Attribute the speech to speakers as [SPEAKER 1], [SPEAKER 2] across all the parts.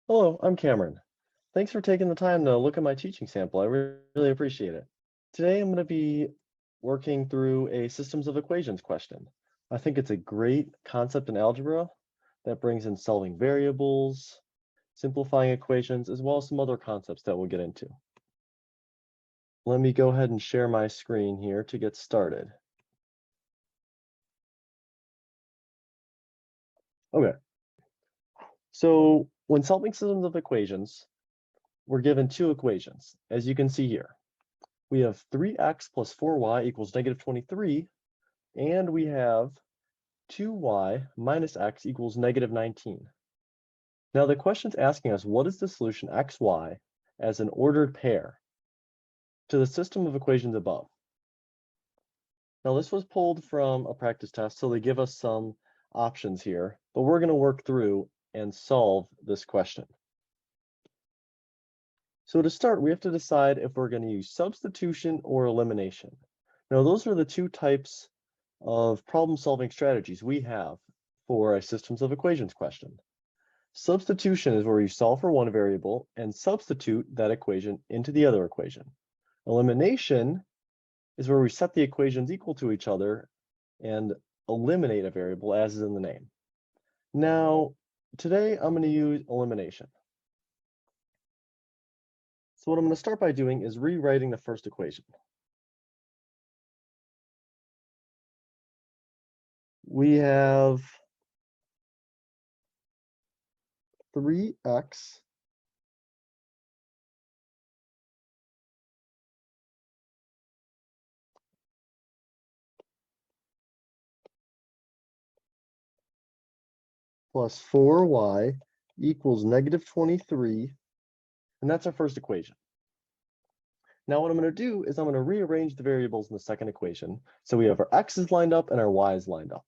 [SPEAKER 1] Hello, I'm Cameron. Thanks for taking the time to look at my teaching sample. I really appreciate it. Today I'm going to be working through a systems of equations question. I think it's a great concept in algebra that brings in solving variables, simplifying equations, as well as some other concepts that we'll get into. Let me go ahead and share my screen here to get started. Okay. So when solving systems of equations, we're given two equations, as you can see here. We have 3x plus 4y equals negative 23, and we have 2y minus x equals negative 19. Now the question's asking us, what is the solution xy as an ordered pair to the system of equations above? Now this was pulled from a practice test, so they give us some options here, but we're going to work through and solve this question. So to start, we have to decide if we're going to use substitution or elimination. Now those are the two types of problem-solving strategies we have for a systems of equations question. Substitution is where you solve for one variable and substitute that equation into the other equation. Elimination is where we set the equations equal to each other and eliminate a variable, as is in the name. Now, today I'm going to use elimination. So what I'm going to start by doing is rewriting the first equation. We have 3x plus 4y equals negative 23, and that's our first equation. Now what I'm going to do is I'm going to rearrange the variables in the second equation. So we have our x's lined up and our y's lined up.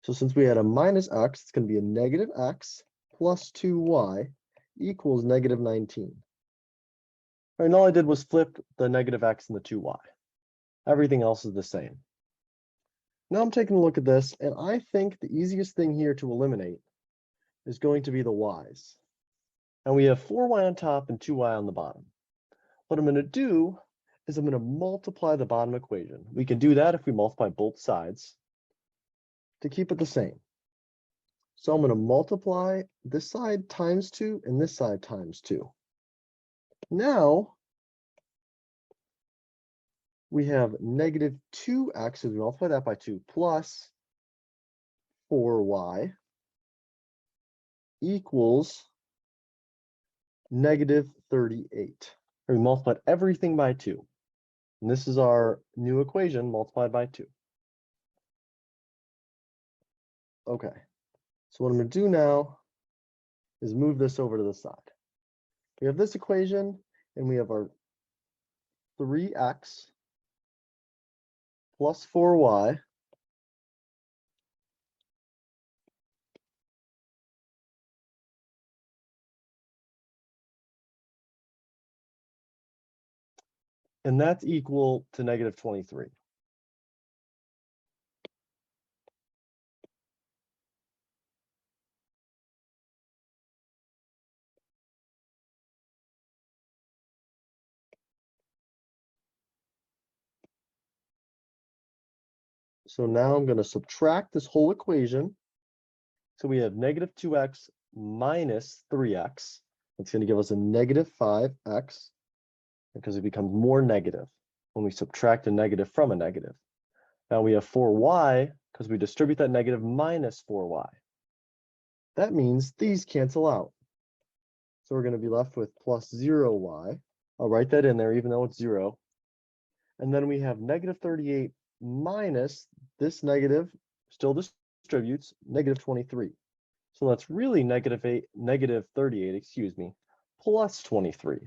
[SPEAKER 1] So since we had a minus x, it's going to be a negative x plus 2y equals negative 19. All right, and all I did was flip the negative x and the 2y. Everything else is the same. Now I'm taking a look at this, and I think the easiest thing here to eliminate is going to be the y's. And we have 4y on top and 2y on the bottom. What I'm going to do is I'm going to multiply the bottom equation. We can do that if we multiply both sides to keep it the same. So I'm going to multiply this side times 2 and this side times 2. Now we have negative 2x, so we multiply that by 2, plus 4y equals negative 38. We multiplied everything by 2. And this is our new equation multiplied by 2. Okay, so what I'm going to do now is move this over to the side. We have this equation, and we have our 3x plus 4y and that's equal to negative 23. So now I'm going to subtract this whole equation. So we have negative 2x minus 3x. That's going to give us a negative 5x because it becomes more negative when we subtract a negative from a negative. Now we have 4y because we distribute that negative minus 4y. That means these cancel out. So we're going to be left with plus 0y. I'll write that in there even though it's 0. And then we have negative 38 minus this negative still distributes negative 23. So that's really negative 38, excuse me, plus 23.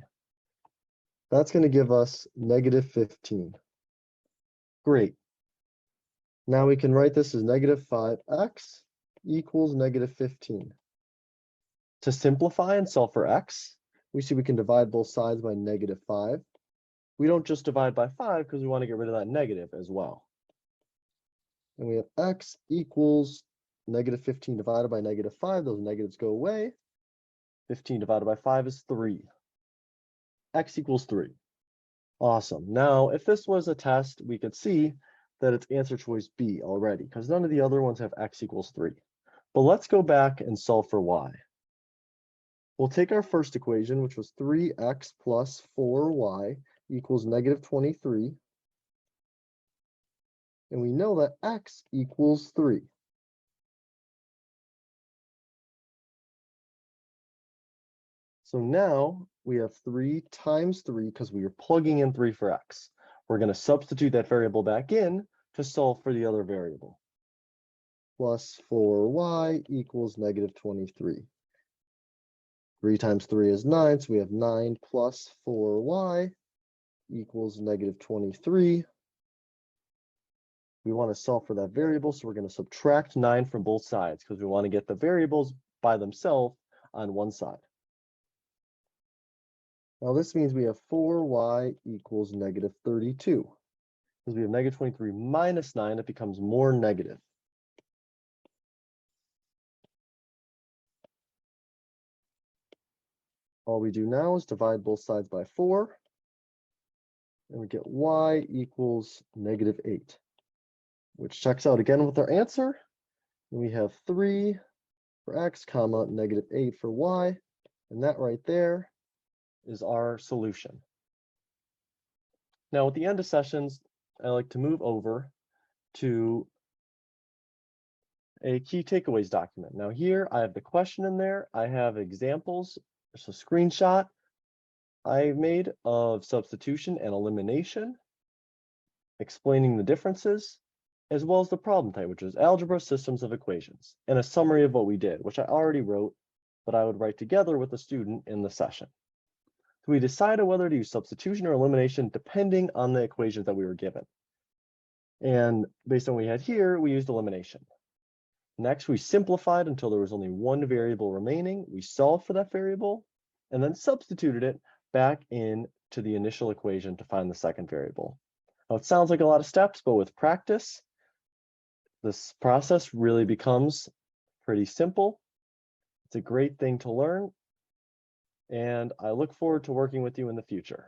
[SPEAKER 1] That's going to give us negative 15. Great. Now we can write this as negative 5x equals negative 15. To simplify and solve for x, we see we can divide both sides by negative 5. We don't just divide by 5 because we want to get rid of that negative as well. And we have x equals negative 15 divided by negative 5. Those negatives go away. 15 divided by 5 is 3. X equals 3. Awesome. Now, if this was a test, we could see that it's answer choice B already, because none of the other ones have X equals 3. But let's go back and solve for Y. We'll take our first equation, which was 3x plus 4y equals negative 23. And we know that x equals 3. So now we have 3 times 3 because we are plugging in 3 for x. We're going to substitute that variable back in to solve for the other variable. Plus 4y equals negative 23. 3 times 3 is 9, so we have 9 plus 4y equals negative 23. We want to solve for that variable, so we're going to subtract 9 from both sides because we want to get the variables by themselves on one side. Now this means we have 4y equals negative 32. Because we have negative 23 minus 9, it becomes more negative. All we do now is divide both sides by 4. And we get y equals negative 8. Which checks out again with our answer. And we have 3 for x, comma, negative 8 for y. And that right there is our solution. Now, at the end of sessions, I like to move over to a key takeaways document. Now here, I have the question in there. I have examples. There's a screenshot I made of substitution and elimination, explaining the differences, as well as the problem type, which is algebra systems of equations, and a summary of what we did, which I already wrote, but I would write together with the student in the session. So we decided whether to use substitution or elimination depending on the equations that we were given. And based on what we had here, we used elimination. Next, we simplified until there was only one variable remaining. We solved for that variable and then substituted it back in to the initial equation to find the second variable. Now, it sounds like a lot of steps, but with practice, this process really becomes pretty simple. It's a great thing to learn, and I look forward to working with you in the future.